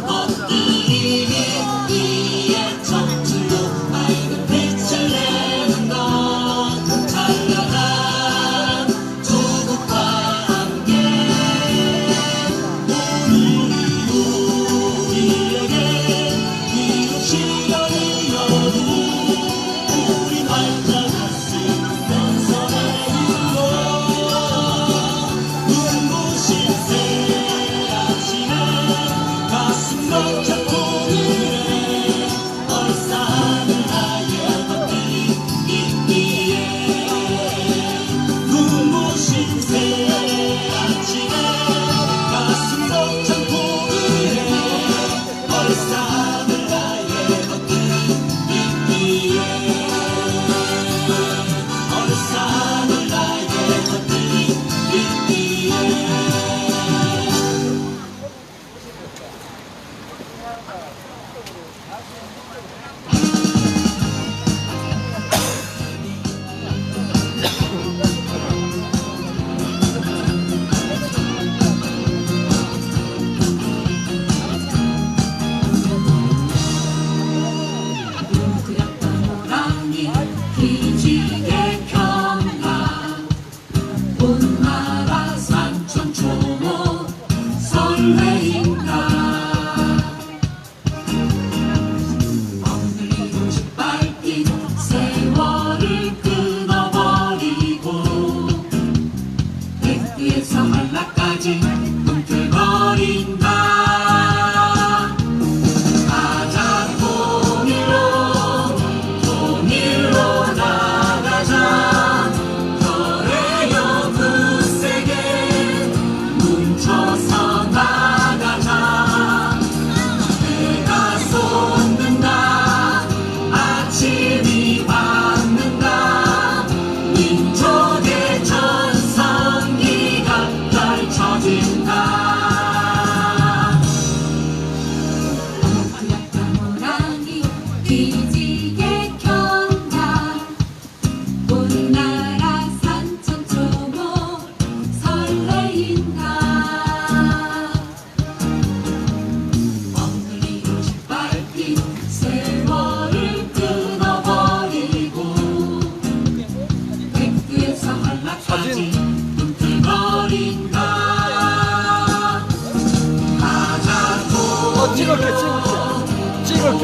엎드리니 이에 젖들고 맑은 빛을 내는 것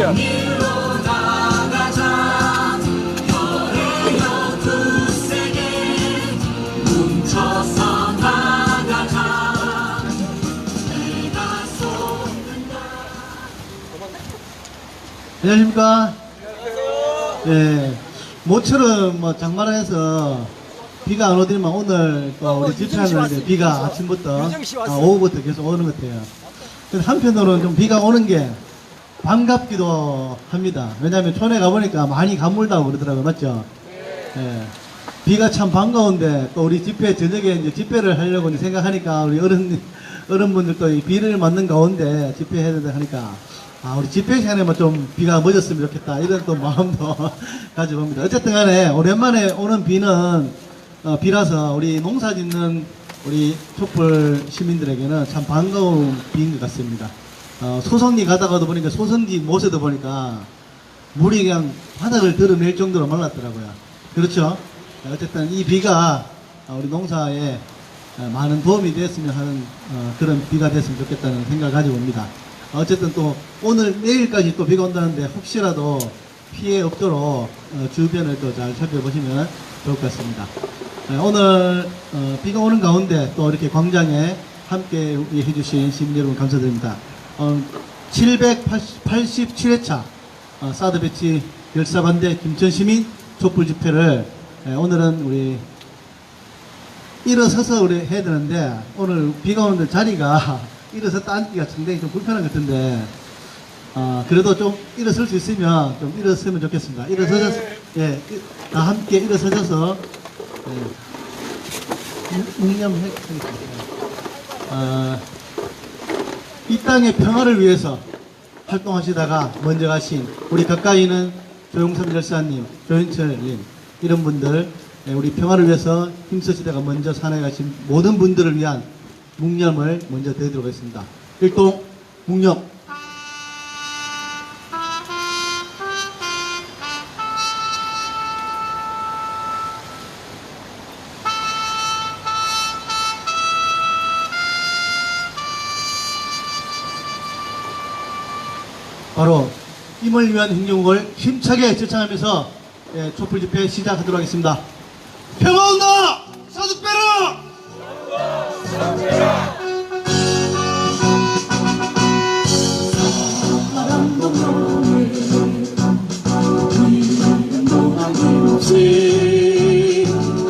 굿샷. 안녕하십니까? 예. 모처럼 뭐 장마라해서 비가 안 오더니만 오늘 또 우리 집회하는데 비가 아침부터 오후부터 계속 오는 것 같아요. 근데 한편으로는 좀 비가 오는 게 반갑기도 합니다. 왜냐하면 촌에 가보니까 많이 가물다고 그러더라고요. 맞죠? 예. 비가 참 반가운데 또 우리 집회 저녁에 이제 집회를 하려고 이제 생각하니까 우리 어른분들도 이 비를 맞는 가운데 집회해야 된다 하니까 우리 집회 시간에만 좀 비가 멎었으면 좋겠다 이런 또 마음도 가져봅니다. 어쨌든 간에 오랜만에 오는 비는 비라서 우리 농사 짓는 우리 촛불 시민들에게는 참 반가운 비인 것 같습니다. 소성리 가다가도 보니까 소성리 모세도 보니까 물이 그냥 바닥을 드러낼 정도로 말랐더라고요. 그렇죠? 어쨌든 이 비가 우리 농사에 많은 도움이 됐으면 하는 그런 비가 됐으면 좋겠다는 생각을 가지고 옵니다. 어쨌든 또 오늘 내일까지 또 비가 온다는데 혹시라도 피해 없도록 주변을 또 잘 살펴보시면 좋을 것 같습니다. 오늘 비가 오는 가운데 또 이렇게 광장에 함께 해주신 시민 여러분 감사드립니다. 787회차 사드 배치 열사반대 김천시민 촛불 집회를 오늘은 우리 일어서서 우리 해야 되는데 오늘 비가 오는데 자리가 일어섰다 앉기가 상당히 좀 불편한 것 같은데 그래도 좀 일어설 수 있으면 좀 일어섰으면 좋겠습니다. 일어서서 예, 다 함께 일어서셔서 묵념하겠습니다. 이 땅의 평화를 위해서 활동하시다가 먼저 가신 우리 가까이 있는 조용삼 열사님, 조현철님 이런 분들 우리 평화를 위해서 힘쓰시다가 먼저 산에 가신 모든 분들을 위한 묵념을 먼저 드리도록 하겠습니다. 일동 묵념. 바로 임을 위한 행정국을 힘차게 제창하면서 촛불 집회 시작하도록 하겠습니다. 평화운동 사주빼라!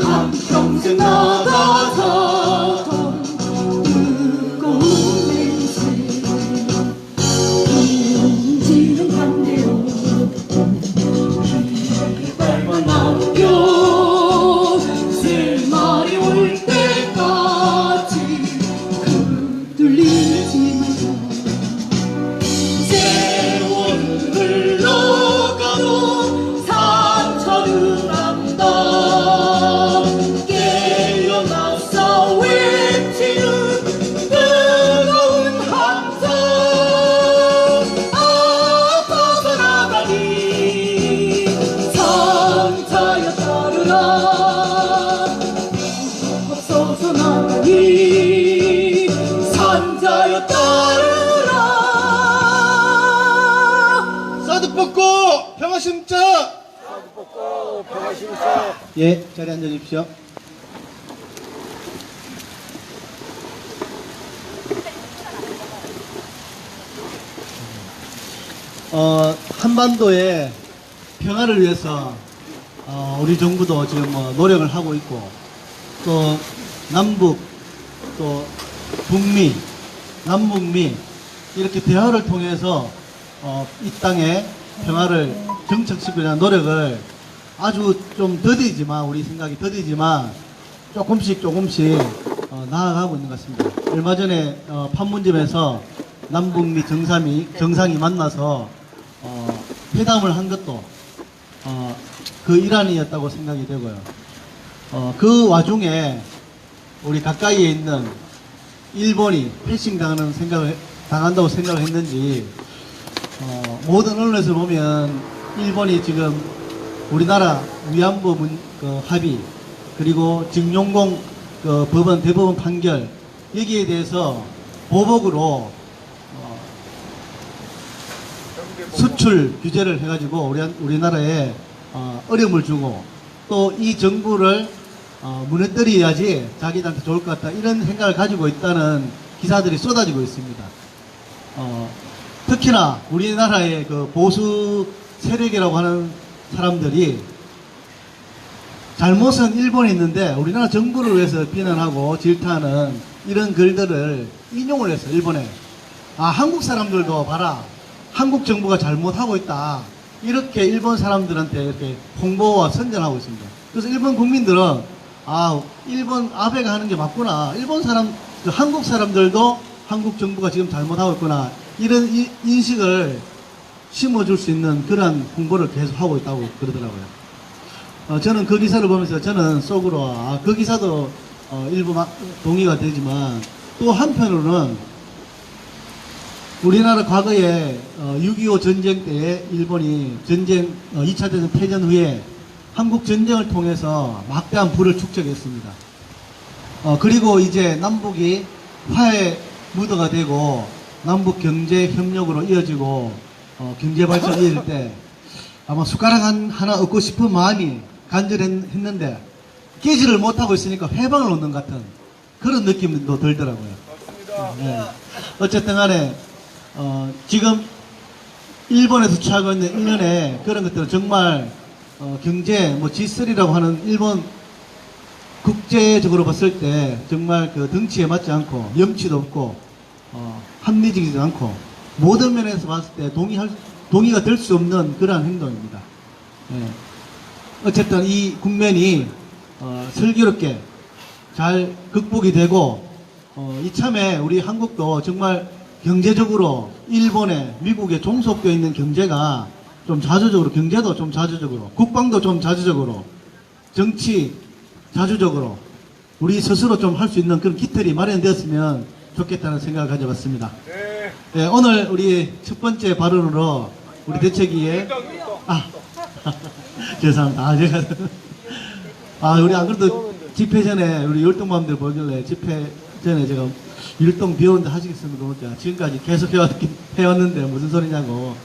한평생 나가서 뜨거운 냄새 인지는 반대로 빨간 남겨 새 말이 올 때까지 흔들리지 말자 세월을 흘러가도 상처는 안다 깨어나서 외치는 뜨거운 함성 아파서 나가니 상자여 따르라 없어서 나가니 산자여 따르라 사드 뽑고 평화 심자! 예, 자리에 앉아 주십시오. 한반도의 평화를 위해서 우리 정부도 지금 노력을 하고 있고 또 남북 또 북미 남북미 이렇게 대화를 통해서 이 땅의 평화를 정착시키기 위한 노력을 아주 좀 더디지만 우리 생각이 더디지만 조금씩 나아가고 있는 것 같습니다. 얼마 전에 판문점에서 남북미 정상이 만나서 회담을 한 것도 그 일환이었다고 생각이 되고요. 그 와중에 우리 가까이에 있는 일본이 패싱 당한다고 생각을 했는지 모든 언론에서 보면 일본이 지금 우리나라 위안부 합의 그리고 징용공 대법원 판결 여기에 대해서 보복으로 수출 규제를 해가지고 우리나라에 어려움을 주고 또 이 정부를 무너뜨려야지 자기들한테 좋을 것 같다 이런 생각을 가지고 있다는 기사들이 쏟아지고 있습니다. 특히나 우리나라의 그 보수 세력이라고 하는 사람들이 잘못은 일본에 있는데 우리나라 정부를 위해서 비난하고 질타하는 이런 글들을 인용을 했어요. 일본에. 한국 사람들도 봐라. 한국 정부가 잘못하고 있다. 이렇게 일본 사람들한테 이렇게 홍보와 선전하고 있습니다. 그래서 일본 국민들은 일본 아베가 하는 게 맞구나. 한국 사람들도 한국 정부가 지금 잘못하고 있구나. 이런 인식을 심어줄 수 있는 그런 홍보를 계속 하고 있다고 그러더라고요. 저는 그 기사를 보면서 저는 속으로 그 기사도 일부 동의가 되지만 또 한편으로는 우리나라 과거에 6.25 전쟁 때에 일본이 2차 대전 패전 후에 한국 전쟁을 통해서 막대한 부를 축적했습니다. 그리고 이제 남북이 화해 무드가 되고 남북 경제 협력으로 이어지고 경제 발전이 이어질 때 아마 숟가락 하나 얻고 싶은 마음이 간절했는데 깨지를 못하고 있으니까 해방을 얻는 것 같은 그런 느낌도 들더라고요. 네. 어쨌든 간에 지금 일본에서 취하고 있는 일련의 그런 것들은 정말 경제 G3라고 하는 일본 국제적으로 봤을 때 정말 그 덩치에 맞지 않고 염치도 없고 합리적이지도 않고 모든 면에서 봤을 때 동의가 될 수 없는 그러한 행동입니다. 예. 어쨌든 이 국면이 슬기롭게 잘 극복이 되고 이참에 우리 한국도 정말 경제적으로 일본에 미국에 종속되어 있는 경제가 좀 자주적으로 경제도 좀 자주적으로 국방도 좀 자주적으로 정치 자주적으로 우리 스스로 좀 할 수 있는 그런 기틀이 마련되었으면 좋겠다는 생각을 가져봤습니다. 네, 오늘 우리 첫 번째 발언으로 우리 대책위에 죄송합니다. 우리 안 그래도 집회 전에 우리 율동맘들 보길래 집회 전에 제가 율동 비 오는데 하시겠습니까? 지금까지 계속 해왔는데 무슨 소리냐고.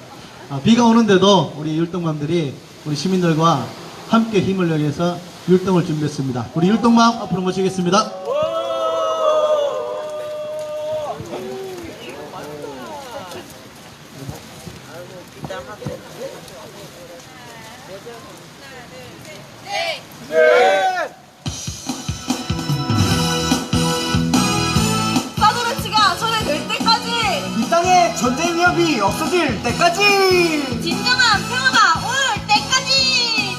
비가 오는데도 우리 율동맘들이 우리 시민들과 함께 힘을 내서 율동을 준비했습니다. 우리 율동맘 앞으로 모시겠습니다. 사드르치가 전해될 때까지 이 땅에 전쟁 위협이 없어질 때까지 진정한 평화가 올 때까지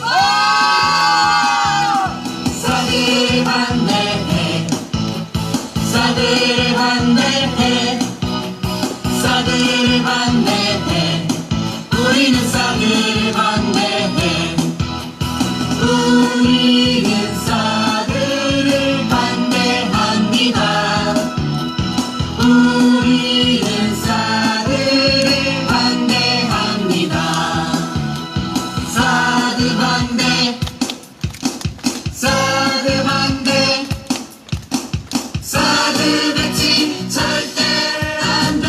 사드를 반대해 사드를 반대해 사드를 반대해 우리는 사드를 반대해 우리는 사드를 반대합니다. 우리는 사드를 반대합니다. 사드 반대 사드 반대 사드 배치 절대 안돼.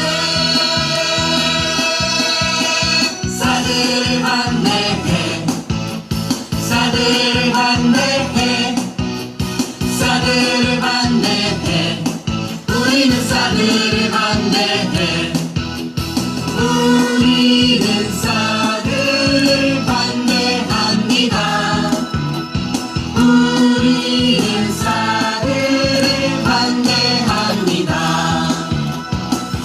사드를 반대해 사드를 반대해 사드를 반대해 우리는 사드를 반대해 우리는 사드를 반대합니다. 우리는 사드를 반대합니다.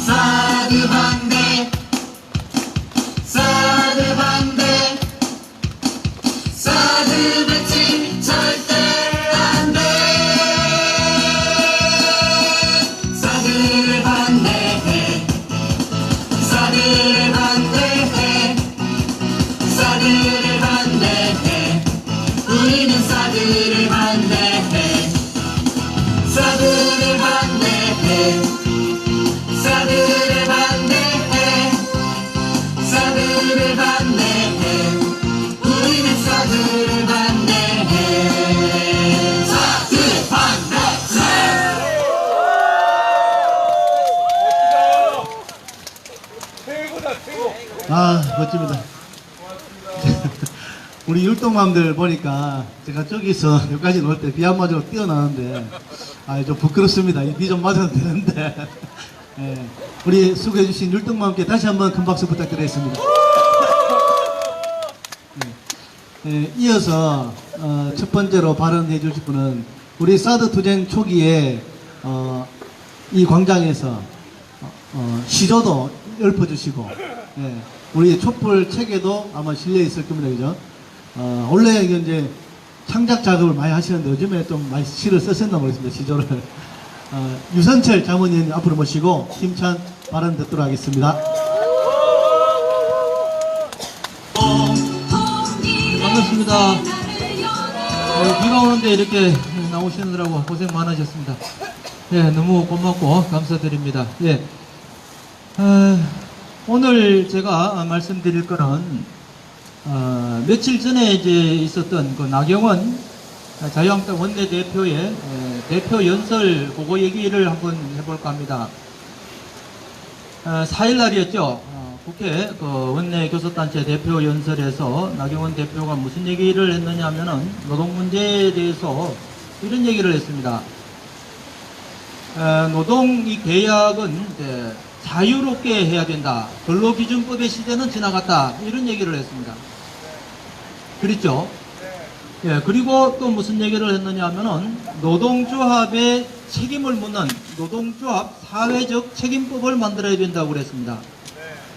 사드 반대 사드 반대 사드 배치 절대 안돼. 사드를 반대해 사드를 반대해 사드를 반대해 우리는 사드를 반대해 사드를 반대해 사드를 반대해 사드를 반대해 우리는 사드를 반대해 사드 반대 아, 멋집니다. 우리 율동맘들 보니까 제가 저기서 여기까지 놀 때 비 안 맞으러 뛰어나는데 좀 부끄럽습니다. 비 좀 맞아도 되는데 예, 우리 수고해주신 율동맘께 다시 한번 큰 박수 부탁드리겠습니다. 예, 이어서 첫 번째로 발언해 주실 분은 우리 사드 투쟁 초기에 이 광장에서 시조도 읊어주시고 예, 우리 촛불 책에도 아마 실려 있을 겁니다. 그죠? 원래 이게 이제 창작 작업을 많이 하시는데 요즘에 좀 많이 시를 쓰셨나 모르겠습니다. 시조를. 유선철 자문위원님 앞으로 모시고 힘찬 발언 듣도록 하겠습니다. 반갑습니다. 비가 오는데 이렇게 나오시느라고 고생 많으셨습니다. 예, 너무 고맙고 감사드립니다. 예. 오늘 제가 말씀드릴 거는 며칠 전에 이제 있었던 그 나경원 자유한국당 원내대표의 대표 연설 그거 얘기를 한번 해볼까 합니다. 4일 날이었죠. 국회 그 원내 교섭단체 대표 연설에서 나경원 대표가 무슨 얘기를 했느냐 하면은 노동 문제에 대해서 이런 얘기를 했습니다. 노동 이 계약은 이제 자유롭게 해야 된다. 근로기준법의 시대는 지나갔다. 이런 얘기를 했습니다. 그렇죠? 예, 그리고 또 무슨 얘기를 했느냐 하면은 노동조합의 책임을 묻는 노동조합 사회적 책임법을 만들어야 된다고 그랬습니다.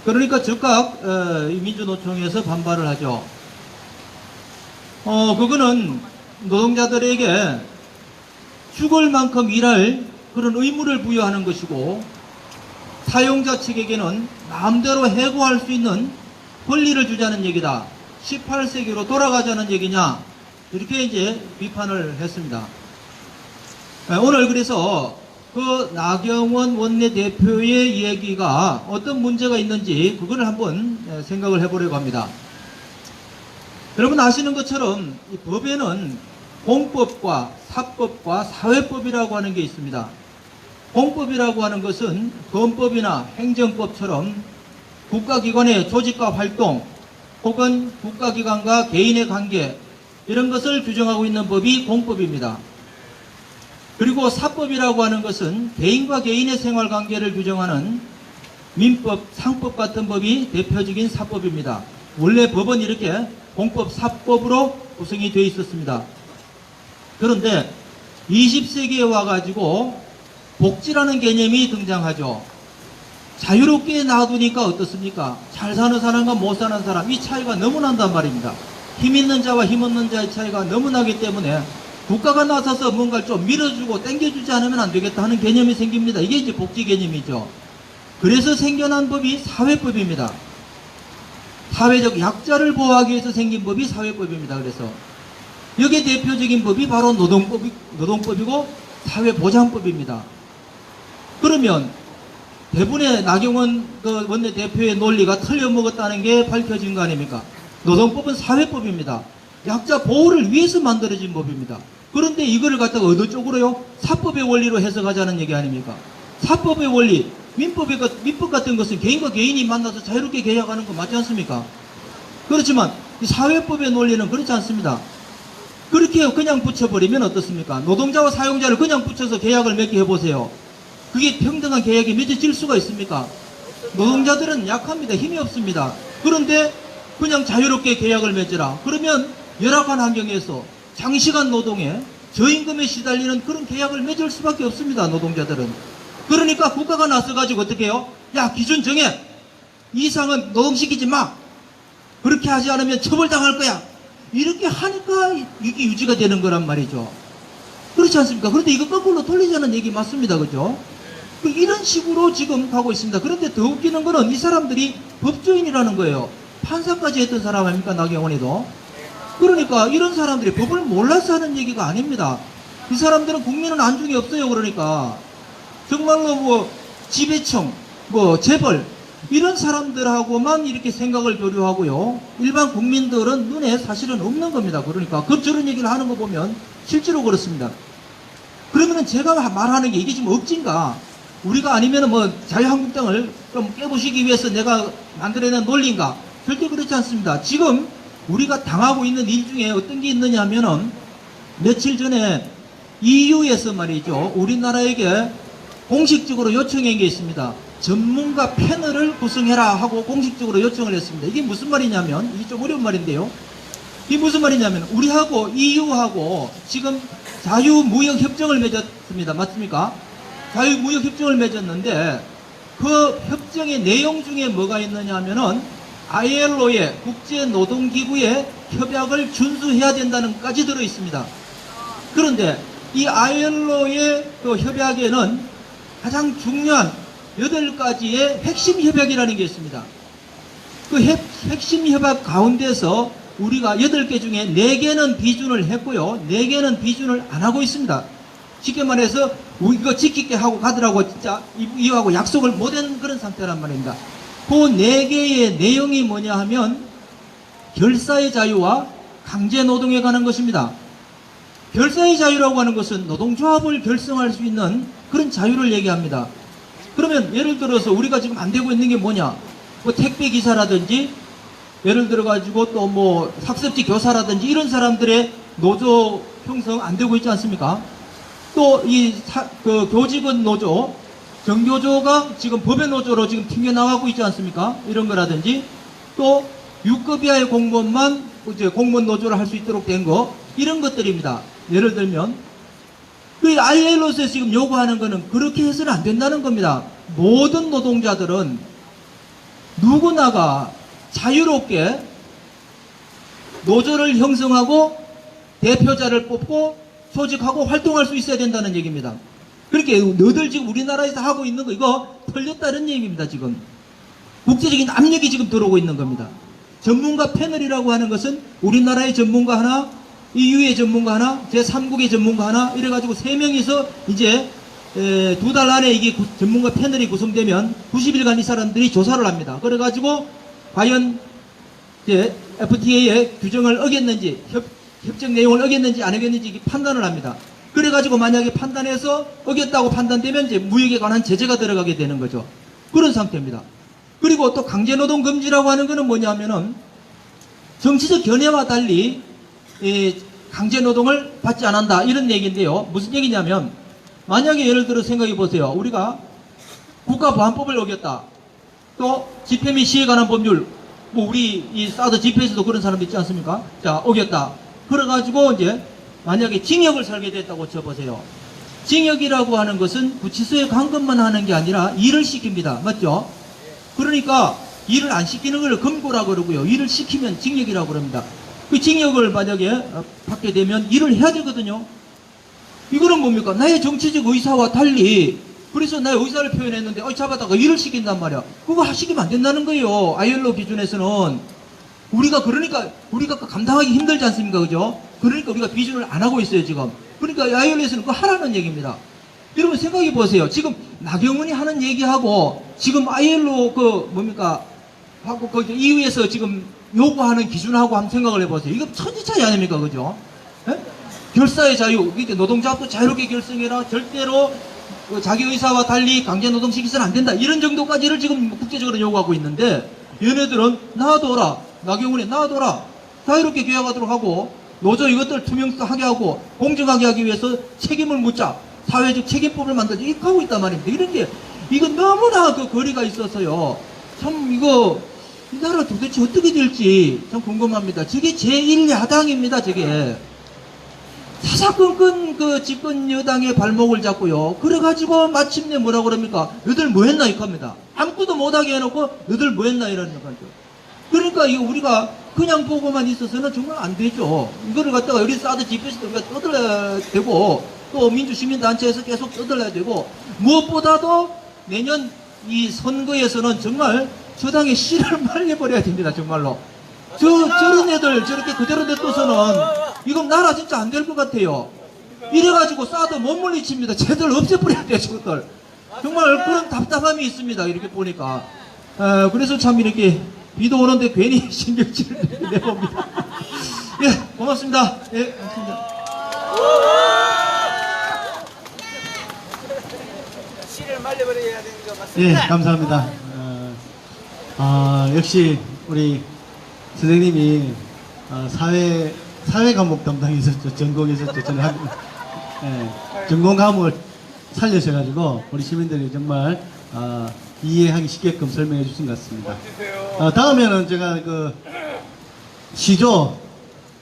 그러니까 즉각 민주노총에서 반발을 하죠. 그거는 노동자들에게 죽을 만큼 일할 그런 의무를 부여하는 것이고 사용자 측에게는 마음대로 해고할 수 있는 권리를 주자는 얘기다. 18세기로 돌아가자는 얘기냐 이렇게 이제 비판을 했습니다. 오늘 그래서 그 나경원 원내대표의 이야기가 어떤 문제가 있는지 그걸 한번 생각을 해보려고 합니다. 여러분 아시는 것처럼 이 법에는 공법과 사법과 사회법이라고 하는 게 있습니다. 공법이라고 하는 것은 건법이나 행정법처럼 국가기관의 조직과 활동 혹은 국가기관과 개인의 관계 이런 것을 규정하고 있는 법이 공법입니다. 그리고 사법이라고 하는 것은 개인과 개인의 생활관계를 규정하는 민법, 상법 같은 법이 대표적인 사법입니다. 원래 법은 이렇게 공법, 사법으로 구성이 되어 있었습니다. 그런데 20세기에 와가지고 복지라는 개념이 등장하죠. 자유롭게 놔두니까 어떻습니까? 잘 사는 사람과 못 사는 사람 이 차이가 너무 난단 말입니다. 힘 있는 자와 힘 없는 자의 차이가 너무 나기 때문에 국가가 나서서 뭔가를 좀 밀어주고 땡겨주지 않으면 안 되겠다 하는 개념이 생깁니다. 이게 이제 복지 개념이죠. 그래서 생겨난 법이 사회법입니다. 사회적 약자를 보호하기 위해서 생긴 법이 사회법입니다. 그래서 여기에 대표적인 법이 바로 노동법이고 사회보장법입니다. 그러면 대부분의 나경원 그 원내대표의 논리가 틀려먹었다는 게 밝혀진 거 아닙니까? 노동법은 사회법입니다. 약자 보호를 위해서 만들어진 법입니다. 그런데 이거를 갖다가 어느 쪽으로요? 사법의 원리로 해석하자는 얘기 아닙니까? 사법의 원리, 민법 같은 것은 개인과 개인이 만나서 자유롭게 계약하는 거 맞지 않습니까? 그렇지만 이 사회법의 논리는 그렇지 않습니다. 그렇게 그냥 붙여버리면 어떻습니까? 노동자와 사용자를 그냥 붙여서 계약을 맺게 해보세요. 그게 평등한 계약이 맺어질 수가 있습니까? 노동자들은 약합니다. 힘이 없습니다. 그런데 그냥 자유롭게 계약을 맺으라. 그러면 열악한 환경에서 장시간 노동에 저임금에 시달리는 그런 계약을 맺을 수밖에 없습니다. 노동자들은. 그러니까 국가가 나서가지고 어떻게 해요? 야, 기준 정해. 이상은 노동시키지 마. 그렇게 하지 않으면 처벌당할 거야. 이렇게 하니까 이게 유지가 되는 거란 말이죠. 그렇지 않습니까? 그런데 이거 거꾸로 돌리자는 얘기 맞습니다. 그죠? 이런 식으로 지금 가고 있습니다. 그런데 더 웃기는 거는 이 사람들이 법조인이라는 거예요. 판사까지 했던 사람 아닙니까? 나경원이도. 그러니까 이런 사람들이 법을 몰라서 하는 얘기가 아닙니다. 이 사람들은 국민은 안중에 없어요. 그러니까 정말로 뭐 지배청, 뭐 재벌 이런 사람들하고만 이렇게 생각을 교류하고요. 일반 국민들은 눈에 사실은 없는 겁니다. 그러니까 저런 얘기를 하는 거 보면 실제로 그렇습니다. 그러면은 제가 말하는 게 이게 지금 억지인가? 우리가 아니면은 뭐 자유한국당을 좀 깨부시기 위해서 내가 만들어낸 논리인가? 절대 그렇지 않습니다. 지금 우리가 당하고 있는 일 중에 어떤 게 있느냐 하면은 며칠 전에 EU에서 말이죠. 우리나라에게 공식적으로 요청한 게 있습니다. 전문가 패널을 구성해라 하고 공식적으로 요청을 했습니다. 이게 무슨 말이냐면, 이게 좀 어려운 말인데요. 이게 무슨 말이냐면, 우리하고 EU하고 지금 자유무역협정을 맺었습니다. 맞습니까? 자유무역협정을 맺었는데, 그 협정의 내용 중에 뭐가 있느냐 하면은, ILO의 국제노동기구의 협약을 준수해야 된다는 것까지 들어있습니다. 그런데 이 ILO의 그 협약에는 가장 중요한 8가지의 핵심 협약이라는 게 있습니다. 그 핵심 협약 가운데서 우리가 8개 중에 4개는 비준을 했고요. 4개는 비준을 안 하고 있습니다. 쉽게 말해서 이거 지키게 하고 가더라고 진짜 이거하고 약속을 못한 그런 상태란 말입니다. 그 4개의 내용이 뭐냐 하면 결사의 자유와 강제노동에 관한 것입니다. 결사의 자유라고 하는 것은 노동조합을 결성할 수 있는 그런 자유를 얘기합니다. 그러면 예를 들어서 우리가 지금 안 되고 있는 게 뭐냐? 뭐 택배기사라든지 예를 들어가지고 또 뭐 학습지 교사라든지 이런 사람들의 노조 형성 안 되고 있지 않습니까? 또 이 그 교직원 노조, 정교조가 지금 법의 노조로 지금 튕겨나가고 있지 않습니까? 이런 거라든지 또 6급 이하의 공무원만 이제 공무원 노조를 할 수 있도록 된 거 이런 것들입니다. 예를 들면 그 ILO에서 지금 요구하는 거는 그렇게 해서는 안 된다는 겁니다. 모든 노동자들은 누구나가 자유롭게 노조를 형성하고 대표자를 뽑고 조직하고 활동할 수 있어야 된다는 얘기입니다. 그렇게 너들 지금 우리나라에서 하고 있는 거 이거 틀렸다는 얘기입니다. 지금 국제적인 압력이 지금 들어오고 있는 겁니다. 전문가 패널이라고 하는 것은 우리나라의 전문가 하나, EU의 전문가 하나, 제3국의 전문가 하나 이래가지고 3명이서 이제 2달 안에 이게 전문가 패널이 구성되면 90일간 이 사람들이 조사를 합니다. 그래가지고 과연 이제 FTA의 규정을 어겼는지 협정 내용을 어겼는지 안 어겼는지 판단을 합니다. 그래가지고 만약에 판단해서 어겼다고 판단되면 이제 무역에 관한 제재가 들어가게 되는 거죠. 그런 상태입니다. 그리고 또 강제노동 금지라고 하는 것은 뭐냐면은 정치적 견해와 달리 강제노동을 받지 않는다 이런 얘기인데요. 무슨 얘기냐면 만약에 예를 들어 생각해 보세요. 우리가 국가보안법을 어겼다. 또 집회 및 시위에 관한 법률 뭐 우리 이 사드 집회에서도 그런 사람 있지 않습니까? 자 어겼다. 그래가지고 이제 만약에 징역을 살게 됐다고 쳐보세요. 징역이라고 하는 것은 구치소에 간 것만 하는 게 아니라 일을 시킵니다. 맞죠? 그러니까 일을 안 시키는 걸 금고라고 그러고요. 일을 시키면 징역이라고 그럽니다. 그 징역을 만약에 받게 되면 일을 해야 되거든요. 이거는 뭡니까? 나의 정치적 의사와 달리 그래서 나의 의사를 표현했는데 잡아다가 일을 시킨단 말이야. 그거 하시키면 안 된다는 거예요. ILO 기준에서는. 우리가 감당하기 힘들지 않습니까? 그죠? 그러니까 우리가 비준을 안 하고 있어요, 지금. 그러니까 ILO에서는 그거 하라는 얘기입니다. 여러분 생각해 보세요. 지금 나경원이 하는 얘기하고 지금 ILO 하고 그 EU에서 지금 요구하는 기준하고 한번 생각을 해보세요. 이거 천지 차이 아닙니까? 그죠? 예? 결사의 자유, 노동자도 자유롭게 결성해라. 절대로 자기 의사와 달리 강제노동 시키서는 안 된다. 이런 정도까지를 지금 국제적으로 요구하고 있는데 얘네들은 놔둬라. 나경원이 놔둬라. 자유롭게 계약하도록 하고 노조 이것들 투명하게 하고 공정하게 하기 위해서 책임을 묻자. 사회적 책임법을 만들자. 이렇게 하고 있단 말입니다. 이런 게 이거 너무나 그 거리가 있어서요. 참 이거 이 나라 도대체 어떻게 될지 참 궁금합니다. 저게 제1야당입니다. 저게 사사건건 그 집권 여당의 발목을 잡고요. 그래가지고 마침내 뭐라 그럽니까? 너들 뭐 했나 이거 합니다. 아무것도 못하게 해놓고 너들 뭐 했나 이러는 거죠. 그러니까 이거 우리가 그냥 보고만 있어서는 정말 안 되죠. 이거를 갖다가 우리 사드 집회에서도 우리가 떠들어야 되고 또 민주시민단체에서 계속 떠들어야 되고 무엇보다도 내년 이 선거에서는 정말 저 당의 씨를 말려버려야 됩니다. 정말로. 저런 애들 저렇게 그대로 냅둬서는 이건 나라 진짜 안 될 것 같아요. 이래가지고 사드 못 물리칩니다. 쟤들 없애버려야 돼요. 저것들. 정말 그런 답답함이 있습니다. 이렇게 보니까. 그래서 참 이렇게 비도 오는데 괜히 신경질을 내봅니다. 예, 고맙습니다. 예, 고맙습니다. 씨를 말려버려야 되는 거 예, 맞습니다. 감사합니다. 역시 우리 선생님이 사회 과목 담당이셨죠. 전공이셨죠. 저는 전공 과목을 살려셔가지고 우리 시민들이 정말 이해하기 쉽게끔 설명해 주신 것 같습니다. 다음에는 제가 그 시조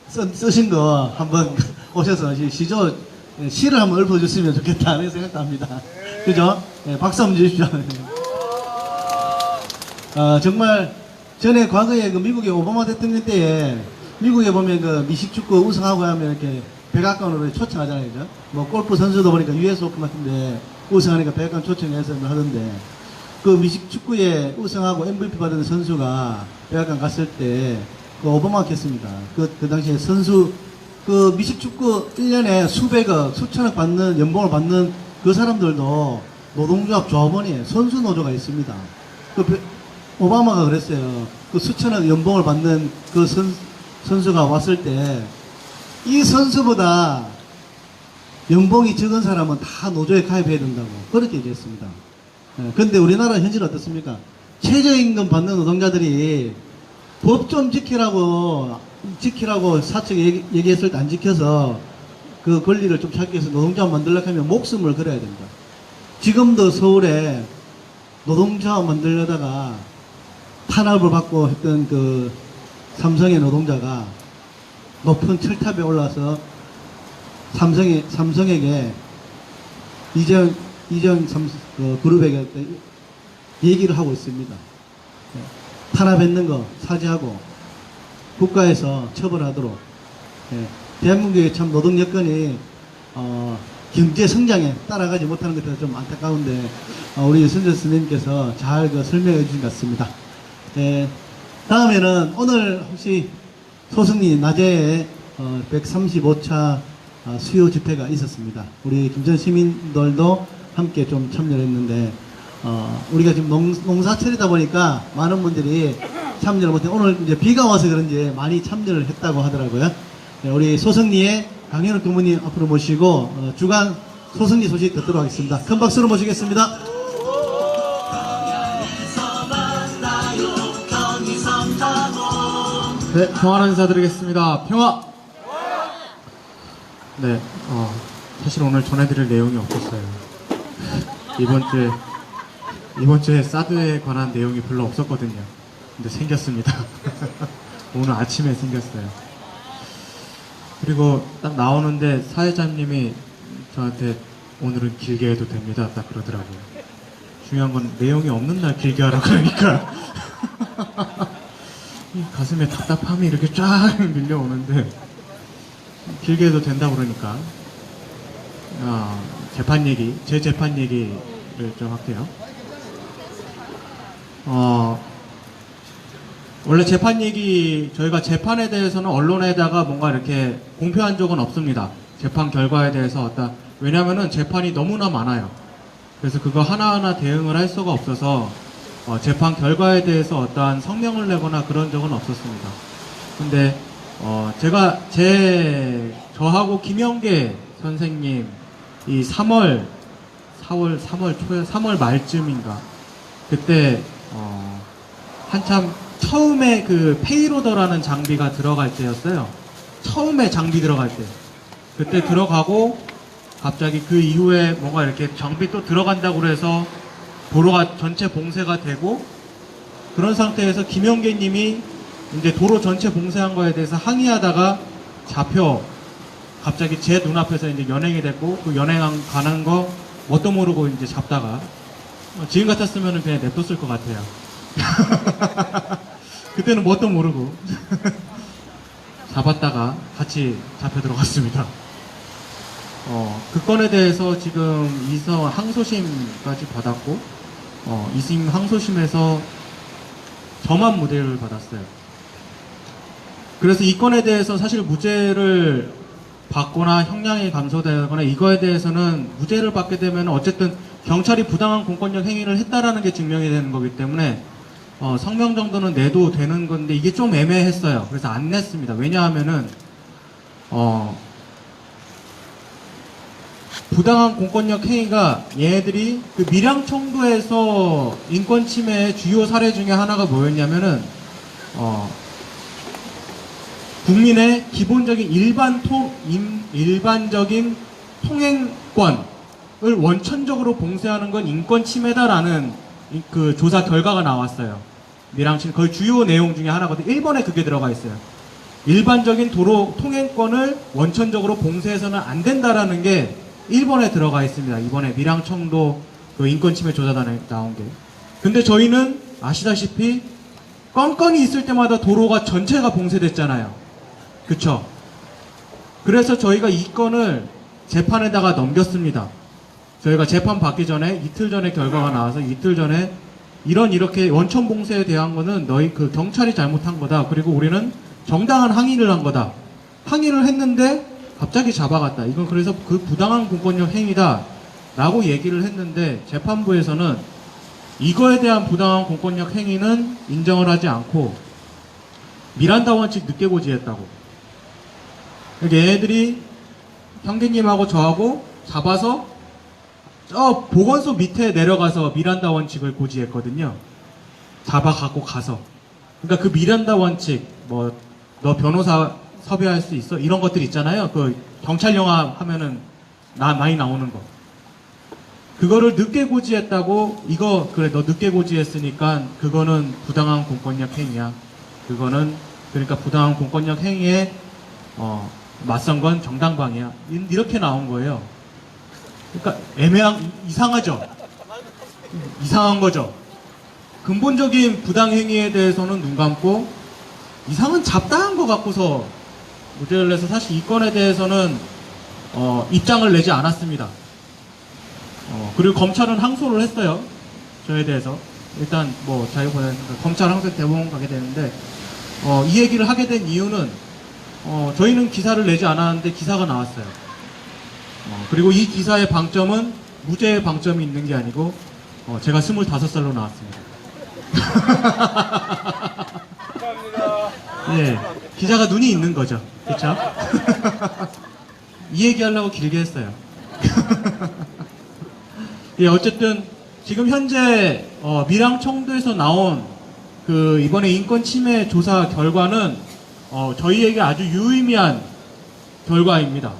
쓰신 거 한번 오셔서 시조 시를 한번 읊어줬으면 좋겠다는 생각도 합니다. 그죠? 박수 한번 주십시오. 정말 전에 과거에 그 미국의 오바마 대통령 때에 미국에 보면 그 미식축구 우승하고 하면 이렇게 백악관으로 초청하잖아요. 그죠? 뭐 골프 선수도 보니까 US 오픈 같은데 우승하니까 백악관 초청해서 하던데 그 미식축구에 우승하고 MVP 받은 선수가 백악관 갔을 때 그 오바마가 했습니다. 그 당시에 선수 그 미식축구 1년에 수백억, 수천억 받는 연봉을 받는 그 사람들도 노동조합 조합원이에요. 선수 노조가 있습니다. 오바마가 그랬어요. 그 수천억 연봉을 받는 그 선수가 왔을 때 이 선수보다 연봉이 적은 사람은 다 노조에 가입해야 된다고 그렇게 얘기했습니다. 그런데 우리나라 현실은 어떻습니까? 최저임금 받는 노동자들이 법 좀 지키라고 사측 얘기했을 때 안 지켜서 그 권리를 좀 찾기 위해서 노동조합 만들려고 하면 목숨을 걸어야 된다. 지금도 서울에 노동조합 만들려다가 탄압을 받고 했던 그 삼성의 노동자가 높은 철탑에 올라서 삼성에게 이정 그룹에게 얘기를 하고 있습니다. 탄압했는 거 사죄하고 국가에서 처벌하도록. 대한민국의 참 노동 여건이 경제 성장에 따라가지 못하는 것에 좀 안타까운데 우리 선재 선생님께서 잘 설명해 주신 것 같습니다. 다음에는 오늘 혹시 소승리 낮에 135차 수요 집회가 있었습니다. 우리 김천 시민들도 함께 좀 참여를 했는데 우리가 지금 농사철이다 보니까 많은 분들이 참여를 못해 오늘 이제 비가 와서 그런지 많이 참여를 했다고 하더라고요. 우리 소승리의 강현욱 교무님 앞으로 모시고 주간 소승리 소식 듣도록 하겠습니다. 큰 박수로 모시겠습니다. 네, 평화를 인사드리겠습니다. 평화! 네, 사실 오늘 전해드릴 내용이 없었어요. 이번 주에 사드에 관한 내용이 별로 없었거든요. 근데 생겼습니다. 오늘 아침에 생겼어요. 그리고 딱 나오는데 사회자님이 저한테 오늘은 길게 해도 됩니다. 딱 그러더라고요. 중요한 건 내용이 없는 날 길게 하라 그러니까. 이 가슴에 답답함이 이렇게 쫙 밀려오는데 길게 해도 된다 그러니까 제 재판 얘기를 좀 할게요. 원래 재판 얘기 저희가 재판에 대해서는 언론에다가 뭔가 이렇게 공표한 적은 없습니다. 재판 결과에 대해서 왜냐면은 재판이 너무나 많아요. 그래서 그거 하나하나 대응을 할 수가 없어서 재판 결과에 대해서 어떠한 성명을 내거나 그런 적은 없었습니다. 근데 저하고 김영계 선생님 이 3월 말쯤인가 그때 한참 처음에 그 페이로더라는 장비가 들어갈 때였어요. 처음에 장비 들어갈 때 그때 들어가고 갑자기 그 이후에 뭔가 이렇게 장비 또 들어간다고 그래서 도로가 전체 봉쇄가 되고 그런 상태에서 김영계 님이 이제 도로 전체 봉쇄한 거에 대해서 항의하다가 잡혀 갑자기 제 눈앞에서 이제 연행이 됐고 그 연행한 가는 거 뭣도 모르고 이제 잡다가 지금 같았으면 그냥 냅뒀을 것 같아요. 그때는 뭣도 모르고 잡았다가 같이 잡혀 들어갔습니다. 그 건에 대해서 지금 이성 항소심까지 받았고 2심 항소심에서 저만 무죄를 받았어요. 그래서 이 건에 대해서 사실 무죄를 받거나 형량이 감소되거나 이거에 대해서는 무죄를 받게 되면 어쨌든 경찰이 부당한 공권력 행위를 했다라는 게 증명이 되는 거기 때문에 성명 정도는 내도 되는 건데 이게 좀 애매했어요. 그래서 안 냈습니다. 왜냐하면은 부당한 공권력 행위가 얘네들이 그 밀양청도에서 인권 침해의 주요 사례 중에 하나가 뭐였냐면은 국민의 기본적인 일반적인 통행권을 원천적으로 봉쇄하는 건 인권 침해다라는 그 조사 결과가 나왔어요. 밀양시 거의 주요 내용 중에 하나거든요. 1번에 그게 들어가 있어요. 일반적인 도로 통행권을 원천적으로 봉쇄해서는 안 된다라는 게 1번에 들어가 있습니다. 이번에 밀양청도 그 인권침해 조사단에 나온 게. 근데 저희는 아시다시피 건건이 있을 때마다 도로가 전체가 봉쇄됐잖아요. 그쵸? 그래서 저희가 이 건을 재판에다가 넘겼습니다. 저희가 재판 받기 전에 이틀 전에 결과가 나와서 이틀 전에 이렇게 원천 봉쇄에 대한 거는 너희 그 경찰이 잘못한 거다. 그리고 우리는 정당한 항의를 한 거다. 항의를 했는데 갑자기 잡아갔다. 이건 그래서 그 부당한 공권력 행위다. 라고 얘기를 했는데 재판부에서는 이거에 대한 부당한 공권력 행위는 인정을 하지 않고 미란다 원칙 늦게 고지했다고. 얘네들이 형제님하고 저하고 잡아서 저 보건소 밑에 내려가서 미란다 원칙을 고지했거든요. 잡아갖고 가서. 그러니까 그 미란다 원칙, 뭐 너 변호사 섭외할 수 있어? 이런 것들 있잖아요. 그 경찰 영화 하면은 많이 나오는 거. 그거를 늦게 고지했다고. 이거 그래 너 늦게 고지했으니까 그거는 부당한 공권력 행위야. 그거는 그러니까 부당한 공권력 행위에 맞선 건 정당방위야. 이렇게 나온 거예요. 그러니까 이상하죠. 이상한 거죠. 근본적인 부당행위에 대해서는 눈 감고 이상은 잡다한 거 갖고서 무죄를 내서 사실 이 건에 대해서는 입장을 내지 않았습니다. 그리고 검찰은 항소를 했어요. 저에 대해서. 일단 뭐 검찰 항소 대법원 가게 되는데 이 얘기를 하게 된 이유는 저희는 기사를 내지 않았는데 기사가 나왔어요. 그리고 이 기사의 방점은 무죄의 방점이 있는 게 아니고 제가 25살로 나왔습니다. 예, 기자가 눈이 있는 거죠. 그렇죠? 이 얘기하려고 길게 했어요. 예, 어쨌든 지금 현재 밀양청도에서 나온 그 이번에 인권 침해 조사 결과는 저희에게 아주 유의미한 결과입니다.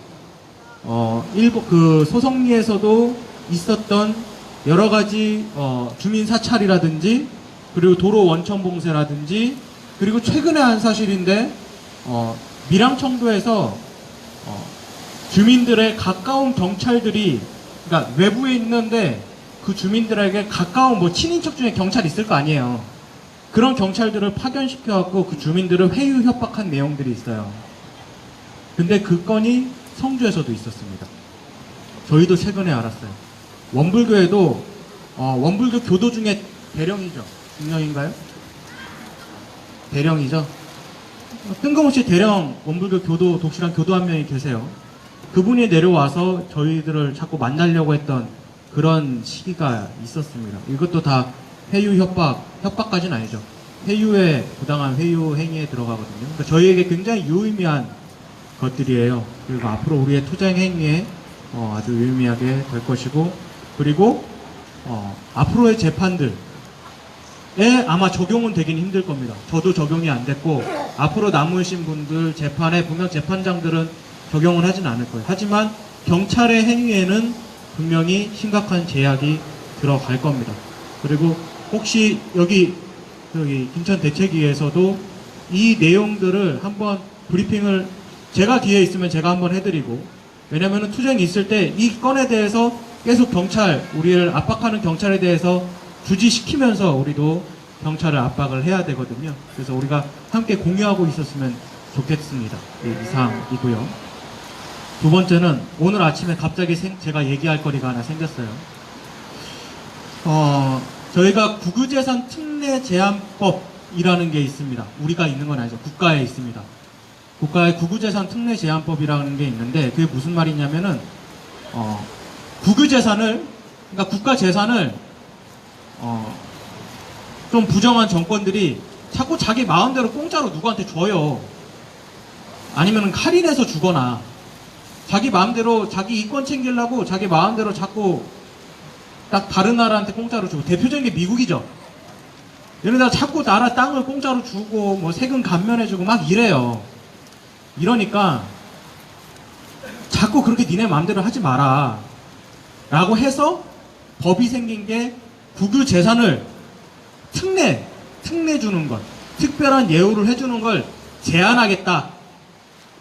그 소송리에서도 있었던 여러 가지 주민 사찰이라든지 그리고 도로 원천 봉쇄라든지 그리고 최근에 한 사실인데 밀양청도에서 주민들의 가까운 경찰들이 그러니까 외부에 있는데 그 주민들에게 가까운 뭐 친인척 중에 경찰 있을 거 아니에요. 그런 경찰들을 파견시켜갖고 그 주민들을 회유 협박한 내용들이 있어요. 근데 그 건이 성주에서도 있었습니다. 저희도 최근에 알았어요. 원불교에도 원불교 교도 중에 대령이죠. 중령인가요? 대령이죠. 뜬금없이 대령 원불교 교도 독실한 교도 한 명이 계세요. 그분이 내려와서 저희들을 자꾸 만나려고 했던 그런 시기가 있었습니다. 이것도 다 회유 협박까지는 아니죠. 회유의 부당한 회유 행위에 들어가거든요. 그러니까 저희에게 굉장히 유의미한 것들이에요. 그리고 앞으로 우리의 투쟁 행위에 아주 유의미하게 될 것이고, 그리고 앞으로의 재판들에 아마 적용은 되긴 힘들 겁니다. 저도 적용이 안 됐고 앞으로 남으신 분들 재판에 분명 재판장들은 적용을 하진 않을 거예요. 하지만 경찰의 행위에는 분명히 심각한 제약이 들어갈 겁니다. 그리고 혹시 여기 김천 대책위에서도 이 내용들을 한번 브리핑을 제가 뒤에 있으면 제가 한번 해드리고, 왜냐면은 투쟁이 있을 때 이 건에 대해서 계속 우리를 압박하는 경찰에 대해서 주지시키면서 우리도 경찰을 압박을 해야 되거든요. 그래서 우리가 함께 공유하고 있었으면 좋겠습니다. 이상이고요. 두 번째는 오늘 아침에 갑자기 제가 얘기할 거리가 하나 생겼어요. 저희가 국유재산 특례 제한법이라는 게 있습니다. 우리가 있는 건 아니죠. 국가에 있습니다. 국가의 국유재산 특례 제한법이라는 게 있는데 그게 무슨 말이냐면은 국유재산을, 그러니까 국가 재산을 좀 부정한 정권들이 자꾸 자기 마음대로 공짜로 누구한테 줘요. 아니면 할인해서 주거나 자기 마음대로 자기 이권 챙기려고 자기 마음대로 자꾸 딱 다른 나라한테 공짜로 주고, 대표적인 게 미국이죠. 얘네들 자꾸 나라 땅을 공짜로 주고 뭐 세금 감면해주고 막 이래요. 이러니까 자꾸 그렇게 니네 마음대로 하지 마라 라고 해서 법이 생긴 게 국유재산을 특례 주는 것, 특별한 예우를 해주는 걸 제한하겠다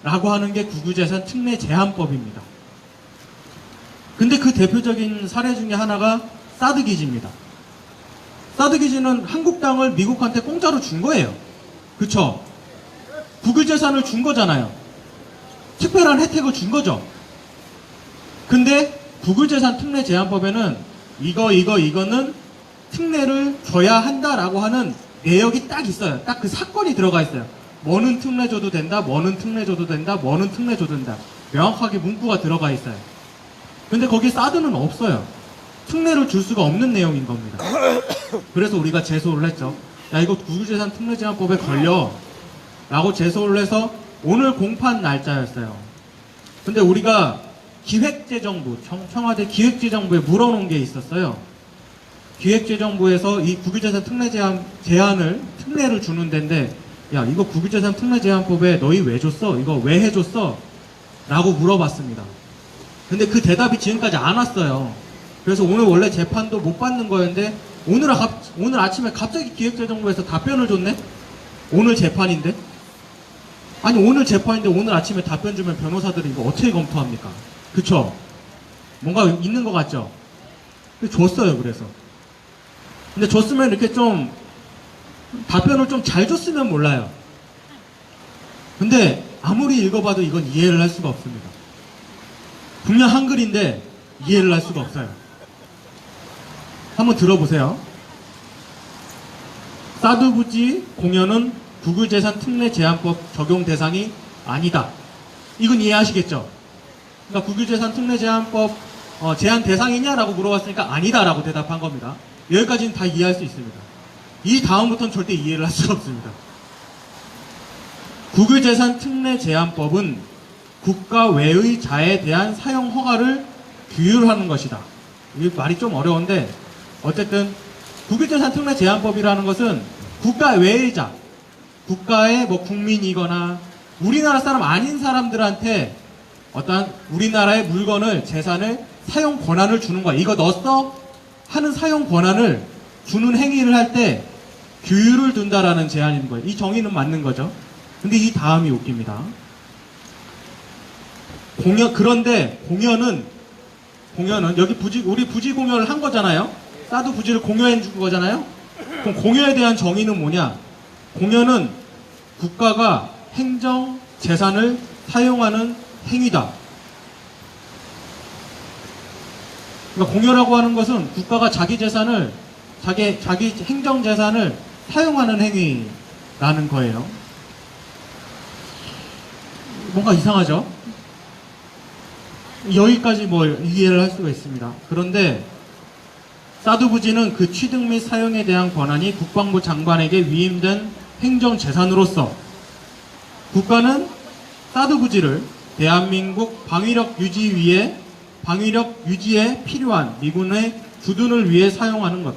라고 하는 게 국유재산 특례 제한법입니다. 근데 그 대표적인 사례 중에 하나가 사드 기지입니다. 사드 기지는 한국 땅을 미국한테 공짜로 준 거예요. 그쵸? 국유재산을 준 거잖아요. 특별한 혜택을 준 거죠. 근데 국유재산 특례 제한법에는 이거는 특례를 줘야 한다라고 하는 내역이 딱 있어요. 딱 그 사건이 들어가 있어요. 뭐는 특례 줘도 된다, 뭐는 특례 줘도 된다, 뭐는 특례 줘도 된다. 명확하게 문구가 들어가 있어요. 근데 거기에 사드는 없어요. 특례를 줄 수가 없는 내용인 겁니다. 그래서 우리가 제소를 했죠. 야, 이거 국유재산 특례 제한법에 걸려 라고 제소를 해서 오늘 공판 날짜였어요. 근데 우리가 기획재정부, 청와대 기획재정부에 물어놓은 게 있었어요. 기획재정부에서 이 국유재산 특례 제한을 특례를 주는 데인데, 야, 이거 국유재산 특례 제한법에 너희 왜 줬어? 이거 왜 해줬어? 라고 물어봤습니다. 근데 그 대답이 지금까지 안 왔어요. 그래서 오늘 원래 재판도 못 받는 거였는데 오늘 아침에 갑자기 기획재정부에서 답변을 줬네? 오늘 재판인데? 아니, 오늘 재판인데 오늘 아침에 답변 주면 변호사들이 이거 어떻게 검토합니까? 그쵸? 뭔가 있는 것 같죠? 줬어요, 그래서. 근데 줬으면 이렇게 좀 답변을 좀 잘 줬으면 몰라요. 근데 아무리 읽어봐도 이건 이해를 할 수가 없습니다. 분명 한글인데 이해를 할 수가 없어요. 한번 들어보세요. 사드 부지 공여는 국유재산 특례 제한법 적용 대상이 아니다. 이건 이해하시겠죠? 그러니까 국유재산 특례 제한법 제한 대상이냐라고 물어봤으니까 아니다라고 대답한 겁니다. 여기까지는 다 이해할 수 있습니다. 이 다음부터는 절대 이해를 할 수가 없습니다. 국유재산 특례 제한법은 국가 외의 자에 대한 사용 허가를 규율하는 것이다. 이 말이 좀 어려운데 어쨌든 국유재산 특례 제한법이라는 것은 국가 외의 자, 국가의 뭐 국민이거나 우리나라 사람 아닌 사람들한테 어떤 우리나라의 물건을, 재산을 사용 권한을 주는 거야. 이거 너 써? 하는 사용 권한을 주는 행위를 할 때 규율을 둔다라는 제한인 거예요. 이 정의는 맞는 거죠. 근데 이 다음이 웃깁니다. 그런데 공여는 여기 우리 부지 공여를 한 거잖아요. 사드 부지를 공여해 준 거잖아요. 그럼 공여에 대한 정의는 뭐냐? 공여는 국가가 행정 재산을 사용하는 행위다. 그러니까 공여라고 하는 것은 국가가 자기 재산을, 자기 행정 재산을 사용하는 행위라는 거예요. 뭔가 이상하죠? 여기까지 뭐 이해를 할 수가 있습니다. 그런데 사드 부지는 그 취득 및 사용에 대한 권한이 국방부 장관에게 위임된 행정 재산으로서 국가는 사드 부지를 대한민국 방위력 유지에 필요한 미군의 주둔을 위해 사용하는 것.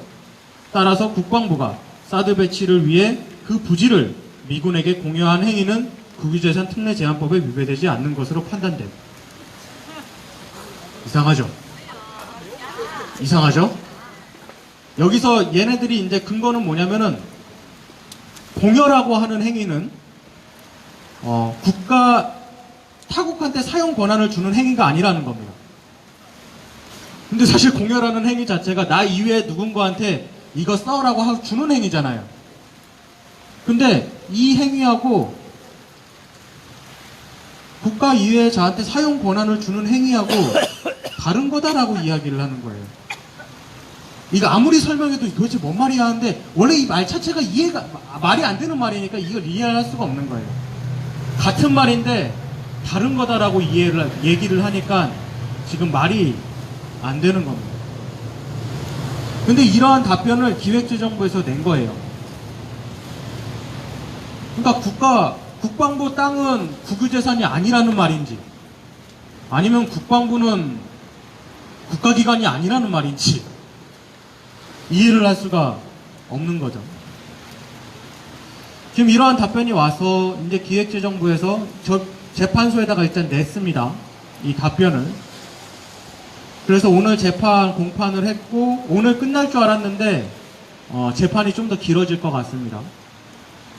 따라서 국방부가 사드 배치를 위해 그 부지를 미군에게 공여한 행위는 국유재산 특례 제한법에 위배되지 않는 것으로 판단됩니다. 이상하죠? 이상하죠? 여기서 얘네들이 이제 근거는 뭐냐면은 공여라고 하는 행위는 타국한테 사용 권한을 주는 행위가 아니라는 겁니다. 근데 사실 공여라는 행위 자체가 나 이외에 누군가한테 이거 써라고 하고 주는 행위잖아요. 근데 이 행위하고 국가 이외에 저한테 사용 권한을 주는 행위하고 다른 거다라고 이야기를 하는 거예요. 이거 아무리 설명해도 도대체 뭔 말이야 하는데 원래 이 말 자체가 말이 안 되는 말이니까 이걸 이해할 수가 없는 거예요. 같은 말인데 다른 거다라고 얘기를 하니까 지금 말이 안 되는 겁니다. 근데 이러한 답변을 기획재정부에서 낸 거예요. 그러니까 국방부 땅은 국유재산이 아니라는 말인지 아니면 국방부는 국가기관이 아니라는 말인지 이해를 할 수가 없는 거죠. 지금 이러한 답변이 와서 이제 기획재정부에서 재판소에다가 일단 냈습니다. 이 답변을. 그래서 오늘 재판 공판을 했고 오늘 끝날 줄 알았는데 재판이 좀 더 길어질 것 같습니다.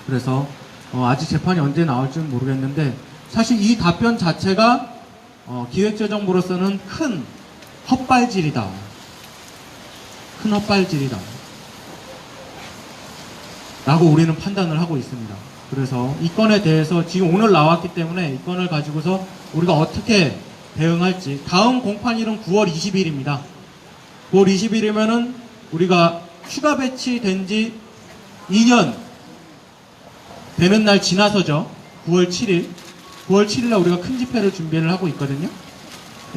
그래서 아직 재판이 언제 나올지는 모르겠는데 사실 이 답변 자체가 기획재정부로서는 큰 헛발질이다. 큰 헛발질이다. 라고 우리는 판단을 하고 있습니다. 그래서 이 건에 대해서 지금 오늘 나왔기 때문에 이 건을 가지고서 우리가 어떻게 대응할지 다음 공판일은 9월 20일입니다. 9월 20일이면은 우리가 추가 배치된 지 2년 되는 날 지나서죠. 9월 7일. 9월 7일날 우리가 큰 집회를 준비를 하고 있거든요.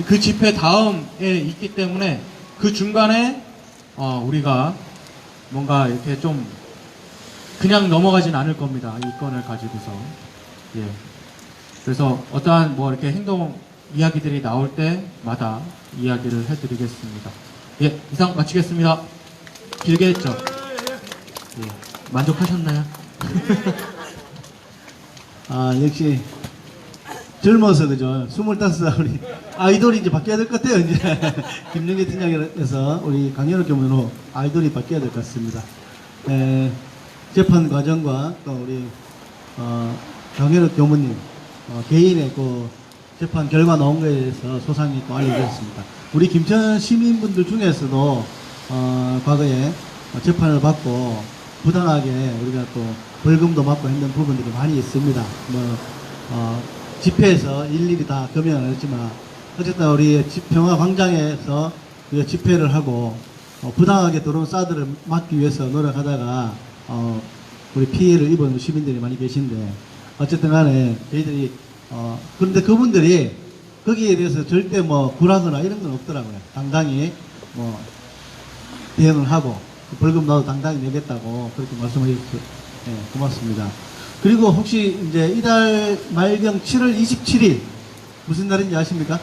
그 집회 다음에 있기 때문에 그 중간에 우리가 뭔가 이렇게 좀 그냥 넘어가진 않을 겁니다. 이 건을 가지고서. 예. 그래서 어떠한 뭐 이렇게 행동 이야기들이 나올 때마다 이야기를 해드리겠습니다. 예, 이상 마치겠습니다. 길게 했죠? 예. 만족하셨나요? 아, 역시 젊어서 그죠. 25살 우리 아이돌이 이제 바뀌어야 될 것 같아요. 이제 김영재 팀장에서 우리 강연호 교문으로 아이돌이 바뀌어야 될 것 같습니다. 재판 과정과 또 우리 강현우 교무님 개인의 그 재판 결과 나온 거에 대해서 소상히 또 알려드렸습니다. 우리 김천 시민분들 중에서도 과거에 재판을 받고 부당하게 우리가 또 벌금도 받고 했는 부분들이 많이 있습니다. 집회에서 일일이 다 금연을 했지만 어쨌든 우리 평화광장에서 우리가 집회를 하고 부당하게 들어온 사드를 막기 위해서 노력하다가 우리 피해를 입은 시민들이 많이 계신데 어쨌든 간에 저희들이 그런데 그분들이 거기에 대해서 절대 뭐 굴하거나 이런 건 없더라고요. 당당히 뭐 대응을 하고 벌금 나도 당당히 내겠다고 그렇게 말씀해 주셔서 네, 고맙습니다. 그리고 혹시 이제 이달 말경 7월 27일 무슨 날인지 아십니까?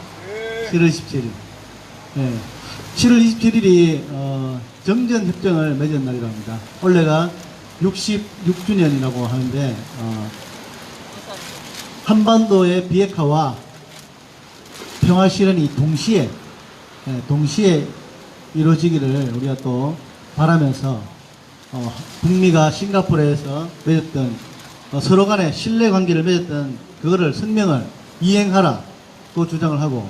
7월 27일. 네. 7월 27일이 정전협정을 맺은 날이라고 합니다. 올해가 66주년이라고 하는데 한반도의 비핵화와 평화 실현이 동시에 이루어지기를 우리가 또 바라면서 북미가 싱가포르에서 맺었던 서로 간의 신뢰관계를 맺었던 그거를 성명을 이행하라 또 주장을 하고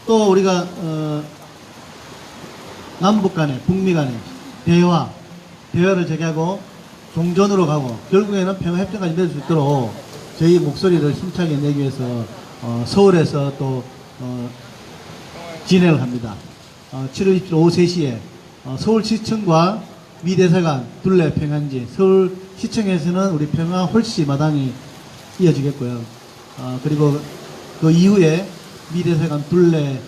또 우리가 남북 간에 북미 간에 대화를 재개하고 종전으로 가고 결국에는 평화협정까지 맺을 수 있도록 저희 목소리를 힘차게 내기 위해서 서울에서 또 진행을 합니다. 7월 27일 오후 3시에 서울시청과 미대사관 둘레 평양지 서울시청에서는 우리 평화 홀씨 마당이 이어지겠고요. 그리고 그 이후에 미대사관 둘레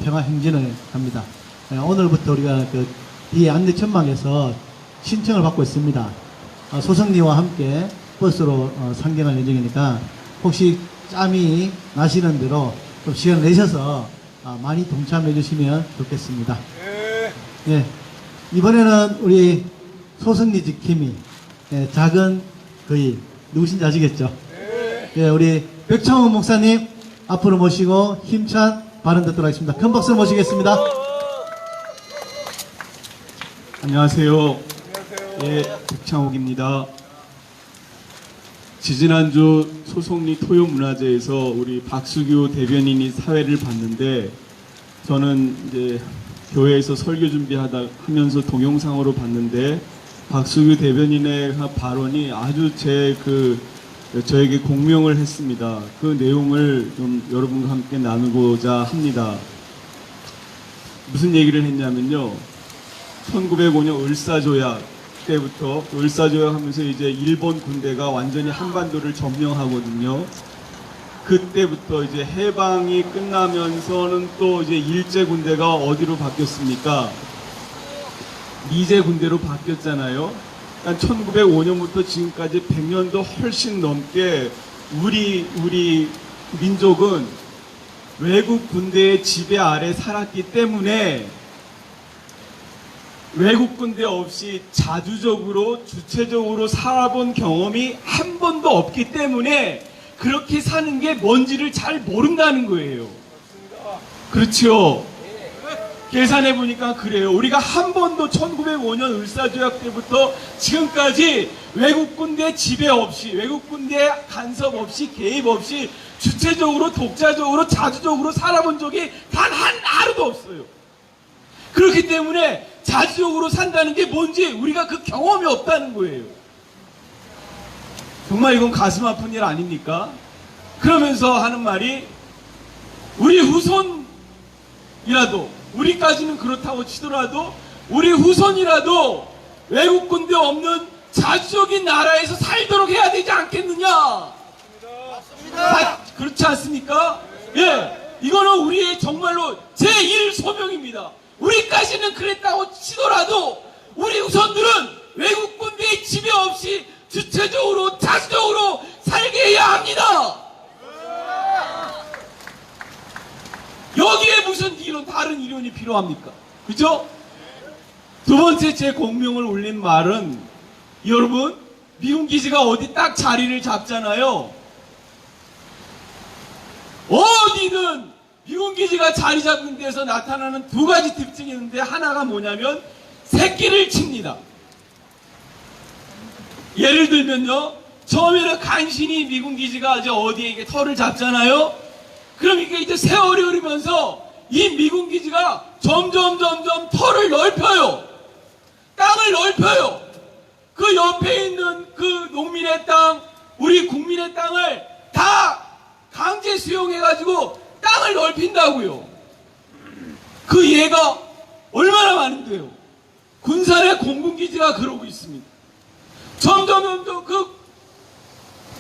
평화 행진을 합니다. 오늘부터 우리가 그 뒤에 안내 천막에서 신청을 받고 있습니다. 소성리와 함께 버스로 상경할 예정이니까 혹시 짬이 나시는 대로 좀 시간을 내셔서 많이 동참해 주시면 좋겠습니다. 예. 이번에는 우리 소성리 지킴이 작은 거의 누구신지 아시겠죠? 예, 우리 백창원 목사님 앞으로 모시고 힘찬 발언 듣도록 하겠습니다. 큰 박수로 모시겠습니다. 안녕하세요. 예, 백창옥입니다. 지지난주 소송리 토요문화제에서 우리 박수규 대변인이 사회를 봤는데 저는 이제 교회에서 설교 준비하면서 동영상으로 봤는데 박수규 대변인의 발언이 아주 저에게 공명을 했습니다. 그 내용을 좀 여러분과 함께 나누고자 합니다. 무슨 얘기를 했냐면요. 1905년 을사조약 때부터 을사조약 하면서 이제 일본 군대가 완전히 한반도를 점령하거든요. 그때부터 이제 해방이 끝나면서는 또 이제 일제 군대가 어디로 바뀌었습니까? 미제 군대로 바뀌었잖아요. 그러니까 1905년부터 지금까지 100년도 훨씬 넘게 우리 민족은 외국 군대의 지배 아래 살았기 때문에 외국 군대 없이 자주적으로 주체적으로 살아본 경험이 한 번도 없기 때문에 그렇게 사는 게 뭔지를 잘 모른다는 거예요. 그렇죠? 계산해 보니까 그래요. 우리가 한 번도 1905년 을사조약 때부터 지금까지 외국 군대 지배 없이, 외국 군대 간섭 없이, 개입 없이 주체적으로, 독자적으로, 자주적으로 살아본 적이 단 한 하루도 없어요. 그렇기 때문에 자주적으로 산다는 게 뭔지 우리가 그 경험이 없다는 거예요. 정말 이건 가슴 아픈 일 아닙니까? 그러면서 하는 말이, 우리 후손이라도, 우리까지는 그렇다고 치더라도 우리 후손이라도 외국 군대 없는 자주적인 나라에서 살도록 해야 되지 않겠느냐? 맞습니다. 그렇지 않습니까? 예, 이거는 우리의 정말로 제1 소명입니다. 우리까지는 그랬다고 치더라도 우리 후손들은 외국 군대의 지배 없이 주체적으로, 자주적으로 살게 해야 합니다. 여기에 무슨 이론, 다른 이론이 필요합니까? 그죠? 두 번째 제 공명을 올린 말은, 여러분, 미군 기지가 어디 딱 자리를 잡잖아요. 어디든 미군 기지가 자리 잡는 데서 나타나는 두 가지 특징이 있는데, 하나가 뭐냐면 새끼를 칩니다. 예를 들면요, 처음에는 간신히 미군 기지가 이제 어디에 이게 털을 잡잖아요. 그러니까 이제 세월이 흐르면서 이 미군 기지가 점점 털을 넓혀요. 땅을 넓혀요. 그 옆에 있는 그 농민의 땅, 우리 국민의 땅을 다 강제 수용해가지고 땅을 넓힌다고요. 그 예가 얼마나 많은데요. 군산의 공군기지가 그러고 있습니다. 점점 그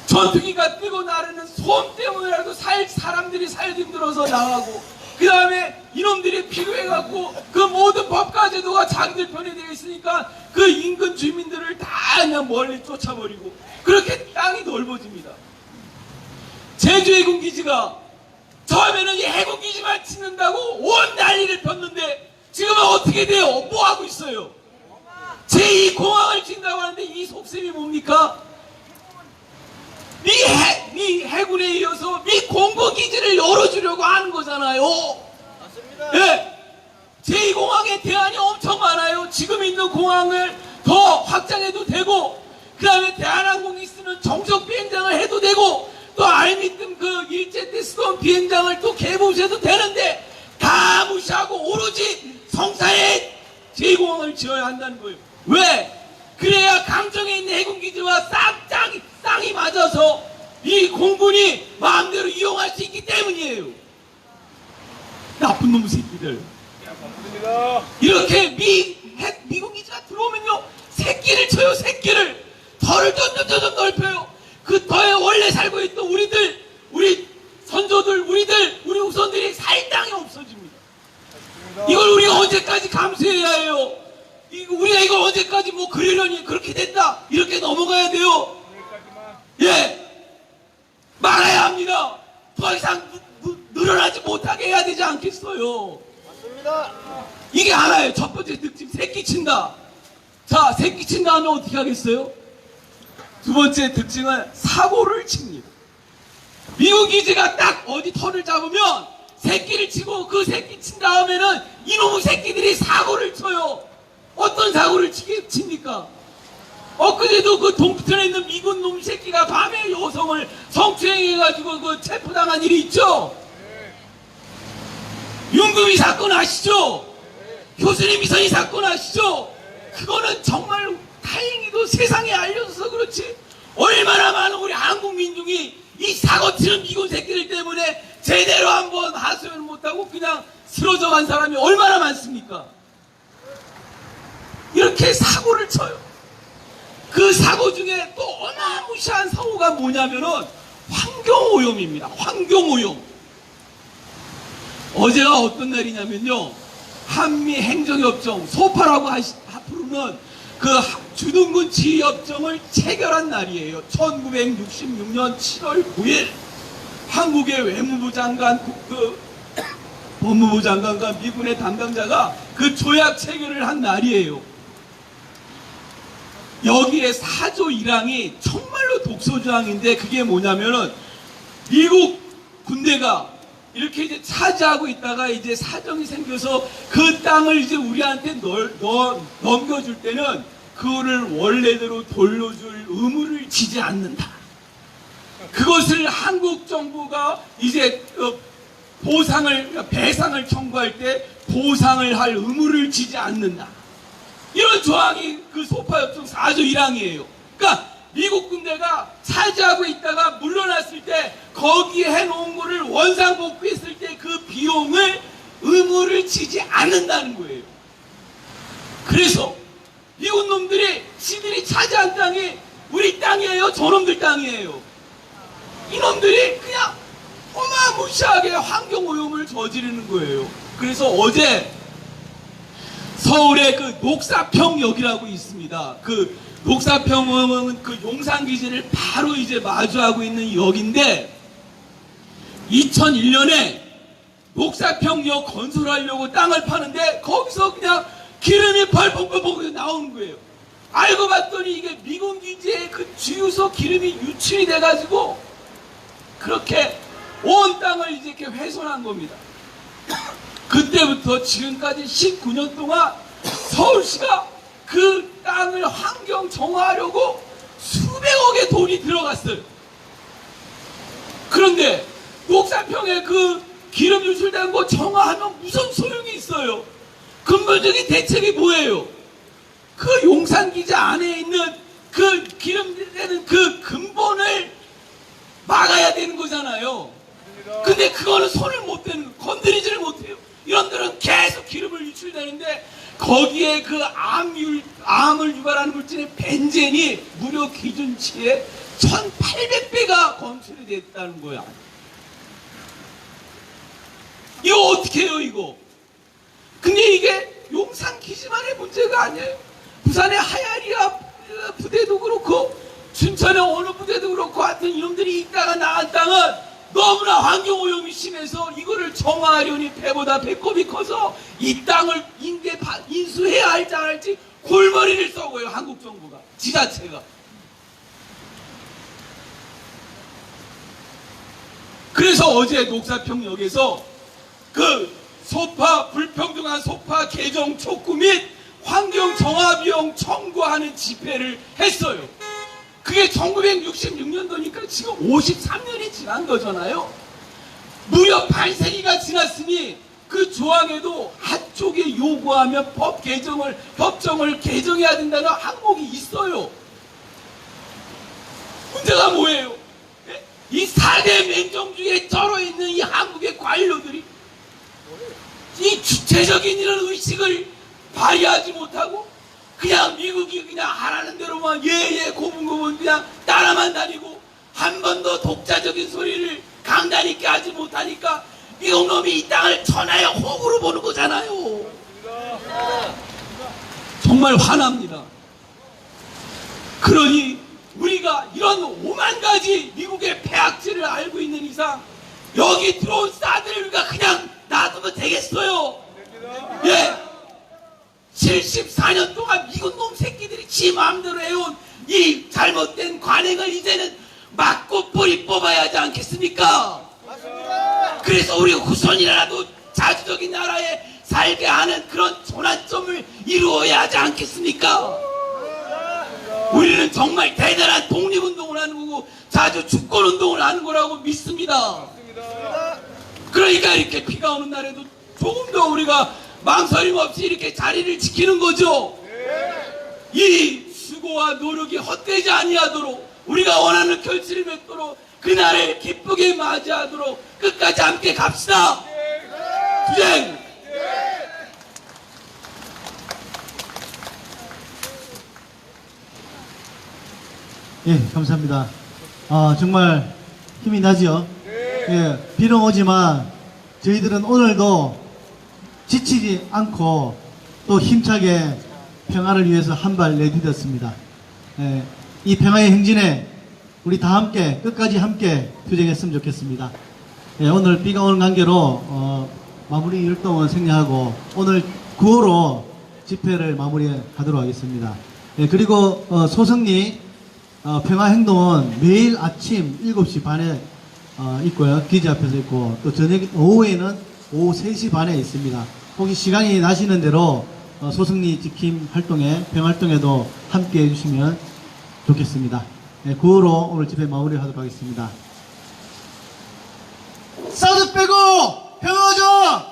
전투기가 뜨고 나르는 소음 때문에라도 사람들이 살기 힘들어서 나가고, 그 다음에 이놈들이 필요해갖고 그 모든 법과 제도가 자기들 편에 되어 있으니까 그 인근 주민들을 다 그냥 멀리 쫓아버리고, 그렇게 땅이 넓어집니다. 제주 해군기지가 처음에는 이 해군기지만 짓는다고 온 난리를 폈는데 지금은 어떻게 돼요? 뭐 하고 있어요? 제2공항을 짓는다고 하는데 이 속셈이 뭡니까? 미 해군에 이어서 미 공군기지를 열어주려고 하는 거잖아요. 맞습니다. 예. 제2공항에 대안이 엄청 많아요. 지금 있는 공항을 더 확장해도 되고, 그 다음에 대한항공이 쓰는 정석 비행장을 해도 되고, 또 알미뜸 그 일제 때 쓰던 비행장을 또 개보셔도 되는데, 다 무시하고 오로지 성사에 제2공항을 지어야 한다는 거예요. 왜? 그래야 강정에 있는 해군기지와 쌍이 맞아서 이 공군이 마음대로 이용할 수 있기 때문이에요. 나쁜 놈 새끼들. 이렇게 미군 기지가 들어오면요, 새끼를 쳐요. 새끼를. 털을 점점 넓혀요. 그 털에 원래 살고 있던 우리 선조들, 우리 후손들이 살 땅이 없어집니다. 이걸 우리가 언제까지 감수해야 해요? 우리가 이걸 언제까지 뭐 그러려니, 그렇게 됐다 이렇게 넘어가야 돼요? 예, 말아야 합니다. 더 이상 늘어나지 못하게 해야 되지 않겠어요? 맞습니다. 이게 하나예요. 첫 번째 특징, 새끼 친다. 자, 새끼 친 다음에 어떻게 하겠어요? 두 번째 특징은 사고를 칩니다. 미군 기지가 딱 어디 털을 잡으면 새끼를 치고, 그 새끼 친 다음에는 이놈의 새끼들이 사고를 쳐요. 어떤 사고를 칩니까? 엊그제도 그 동부천에 있는 미군 놈 새끼가 밤에 여성을 성추행해가지고 그 체포당한 일이 있죠? 윤금이 사건 아시죠? 교수님 이선희 사건 아시죠? 그거는 정말 다행히도 세상에 알려져서 그렇지, 얼마나 많은 우리 한국 민중이 이 사고치는 미군 새끼들 때문에 제대로 한번 하소연을 못하고 그냥 쓰러져 간 사람이 얼마나 많습니까? 이렇게 사고를 쳐요. 그 사고 중에 또 어마무시한 사고가 뭐냐면은 환경오염입니다. 환경오염. 어제가 어떤 날이냐면요, 한미 행정협정, 소파라고 부르는 그 주둔군 지휘협정을 체결한 날이에요. 1966년 7월 9일 한국의 외무부 장관, 법무부 장관과 미군의 담당자가 그 조약 체결을 한 날이에요. 여기에 4조 1항이 정말로 독소조항인데, 그게 뭐냐면은 미국 군대가 이렇게 이제 차지하고 있다가 이제 사정이 생겨서 그 땅을 이제 우리한테 넘겨줄 때는 그거를 원래대로 돌려줄 의무를 지지 않는다. 그것을 한국 정부가 이제 배상을 청구할 때 보상을 할 의무를 지지 않는다. 이런 조항이 그 소파협정 4조 1항이에요. 그러니까 미국 군대가 차지하고 있다가 물러났을 때 거기에 해놓은 거를 원상복구했을 때 그 비용을 의무를 지지 않는다는 거예요. 그래서 미국 놈들이 지들이 차지한 땅이 우리 땅이에요? 저놈들 땅이에요? 이놈들이 그냥 어마무시하게 환경오염을 저지르는 거예요. 그래서 어제 서울에 그 녹사평역이라고 있습니다. 그 녹사평은 그 용산기지를 바로 이제 마주하고 있는 역인데 2001년에 녹사평역 건설하려고 땅을 파는데 거기서 그냥 기름이 펄펄펄 나오는 거예요. 알고 봤더니 이게 미군기지의 그 주유소 기름이 유출이 돼가지고 그렇게 온 땅을 이제 이렇게 훼손한 겁니다. 그때부터 지금까지 19년 동안 서울시가 그 땅을 환경 정화하려고 수백억의 돈이 들어갔어요. 그런데 녹사평에 그 기름 유출된 거 정화하면 무슨 소용이 있어요? 근본적인 대책이 뭐예요? 그 용산기지 안에 있는 그 기름 되는 그 근본을 막아야 되는 거잖아요. 근데 그거는 손을 못 대는, 건드리지를 못해요. 이런들은 계속 기름을 유출되는데 거기에 그 암을 유발하는 물질인 벤젠이 무려 기준치의 1800배가 검출이 됐다는 거야. 이거 어떻게 해요, 이거? 근데 이게 용산 기지만의 문제가 아니에요. 부산의 하야리아 부대도 그렇고 춘천의 어느 부대도 그렇고 하여튼 이놈들이 있다가 나간 땅은 너무나 환경오염이 심해서 이거를 정화하려니 배보다 배꼽이 커서 이 땅을 인수해야 할지 안 할지 골머리를 썩어요. 한국 정부가, 지자체가. 그래서 어제 녹사평역에서 그 불평등한 소파 개정 촉구 및 환경 정화 비용 청구하는 집회를 했어요. 그게 1966년도니까 지금 53년이 지난 거잖아요. 무려 반세기가 지났으니 그 조항에도 한쪽에 요구하면 법정을 개정해야 된다는 항목이 있어요. 문제가 뭐예요? 이 4대 맹점주의에 쩔어있는 이 한국의 관료들이 이 주체적인 이런 의식을 발휘하지 못하고 그냥 미국이 그냥 하라는 대로만 예예 고분고분 그냥 따라만 다니고 한 번도 독자적인 소리를 강단 있게 하지 못하니까 미국 놈이 이 땅을 천하의 호구로 보는 거잖아요. 정말 화납니다. 그러니 우리가 이런 5만 가지 미국의 폐악질을 알고 있는 이상 여기 들어온 사들을 우리가 그냥 놔두면 되겠어요? 예. 74년 동안 미국 놈 새끼들이 지 마음대로 해온 이 잘못된 관행을 이제는 막고 뿌리 뽑아야 하지 않겠습니까? 그래서 우리 후손이라도 자주적인 나라에 살게 하는 그런 전환점을 이루어야 하지 않겠습니까? 우리는 정말 대단한 독립운동을 하는 거고 자주 주권운동을 하는 거라고 믿습니다. 그러니까 이렇게 비가 오는 날에도 조금 더 우리가 망설임 없이 이렇게 자리를 지키는 거죠. 이 수고와 노력이 헛되지 아니하도록 우리가 원하는 결실을 맺도록 그날을 기쁘게 맞이하도록 끝까지 함께 갑시다. 투쟁! 예, 감사합니다. 정말 힘이 나죠? 예, 비는 오지만 저희들은 오늘도 지치지 않고 또 힘차게 평화를 위해서 한 발 내딛었습니다. 예, 이 평화의 행진에 우리 다 함께 끝까지 함께 투쟁했으면 좋겠습니다. 예, 오늘 비가 오는 관계로 마무리 율동은 생략하고 오늘 9호로 집회를 마무리하도록 하겠습니다. 예, 그리고 소승리 평화행동은 매일 아침 7시 반에 있고요. 기지 앞에서 있고, 또 저녁, 오후에는 오후 3시 반에 있습니다. 혹시 시간이 나시는 대로 소승리 지킴 활동에, 평활동에도 함께 해주시면 좋겠습니다. 네, 구호로 오늘 집회 마무리하도록 하겠습니다. 사드 빼고 평화죠!